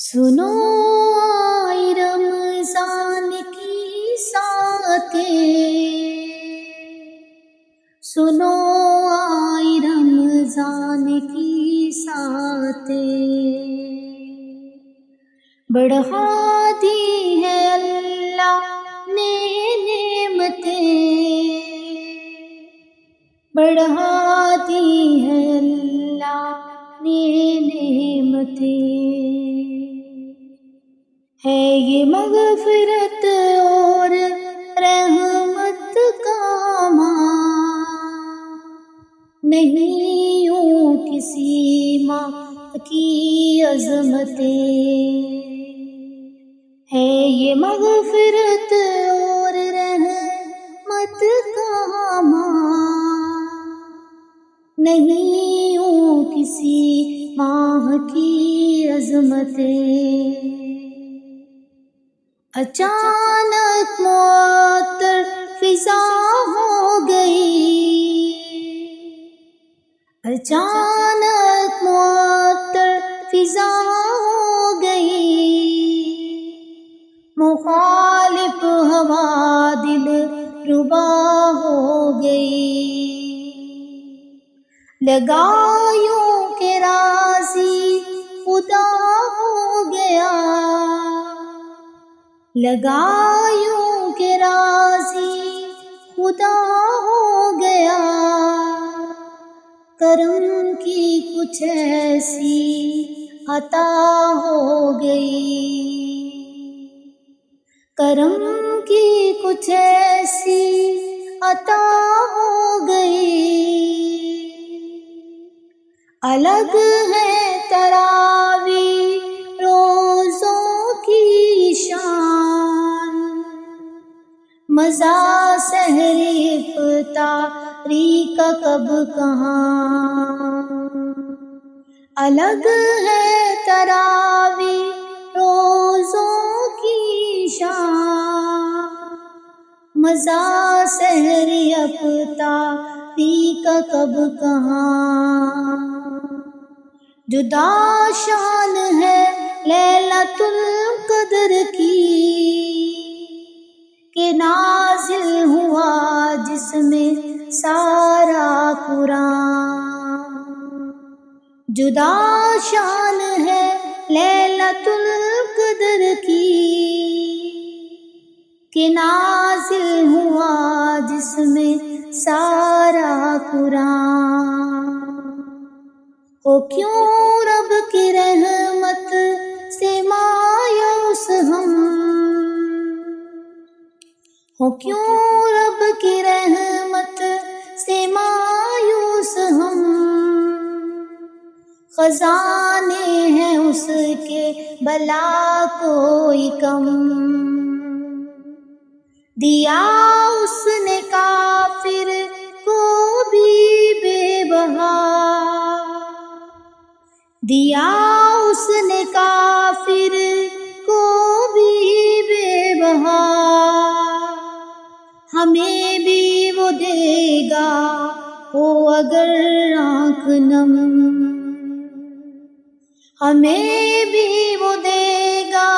سنو آئی رمضان کی ساتیں، سنو آئی رمضان کی ساتیں، بڑھا دی ہے اللہ نے نعمتیں، بڑھا دی ہے اللہ نے نعمتیں، ہے یہ مغفرت اور رحمت کا ماہ، نہیں یوں کسی ماہ کی عظمتیں، ہے یہ مغفرت اور رحمت کا ماہ، نہیں یوں کسی ماہ کی عظمتیں، اچانک معطر فضا ہو گئی، اچانک معطر فضا ہو گئی، مخالف ہوا دل ربا ہو گئی، لگا یوں کہ راضی خدا ہو گیا، لگا یوں کہ راضی خدا ہو گیا، کرم کی کچھ ایسی عطا ہو گئی، کرم کی کچھ ایسی عطا ہو گئی، الگ ہے تراویح روزوں کی شان، مزہ سحری افطاری کا کب کہاں، الگ ہے تراویح روزوں کی شان، مزہ سحری افطاری کا کب کہاں، جدا شان ہے لیلۃ القدر کی کہ نازل ہوا جس میں سارا قرآن، جدا شان ہے لیلۃ القدر کی کہ نازل ہوا جس میں سارا قرآن، ہو کیوں رب کی رحمت سے مایوس ہم، ہو کیوں رب کی رحمت سے مایوس ہم، خزانے ہیں اس کے بلا کوئی کم، دیا اس نے کافر کو بھی بے بہا، دیا اس نے کافر کو بھی بے بہا، ہمیں بھی وہ دے گا ہو اگر آنکھ نم، ہمیں بھی وہ دے گا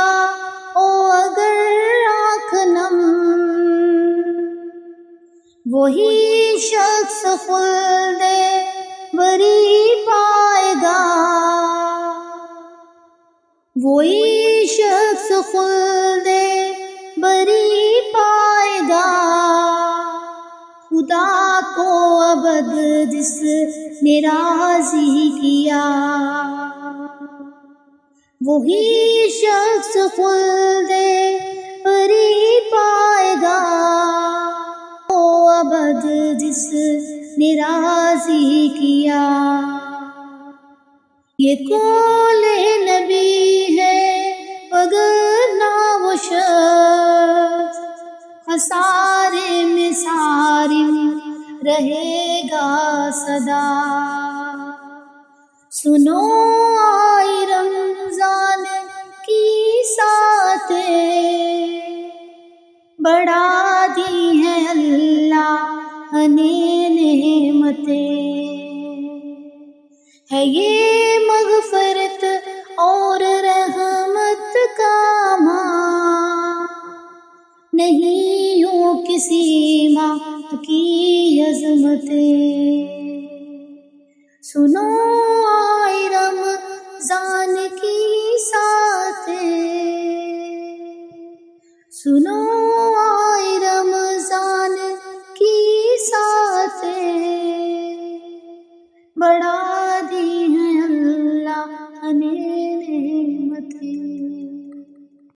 ہو اگر آنکھ نم، وہی شخص خلد بری پائے گا، وہی شخص خلد بری پائے گا، خدا کو ابد جس نے راضی کیا، وہی شخص خلد بری پائے گا، کو ابد جس نے راضی کیا، یہ قول نبی ہے وگرنہ وہ شخص خسارے میں صارم رہے گا سدا، سنو آئی رمضان کی ساتیں، بڑھا دی ہے اللہ نے نعمتیں، ہے یہ مغفرت اور رحمت سیما کی عظمتیں، سنو آئے رمضان کی ساتیں، سنو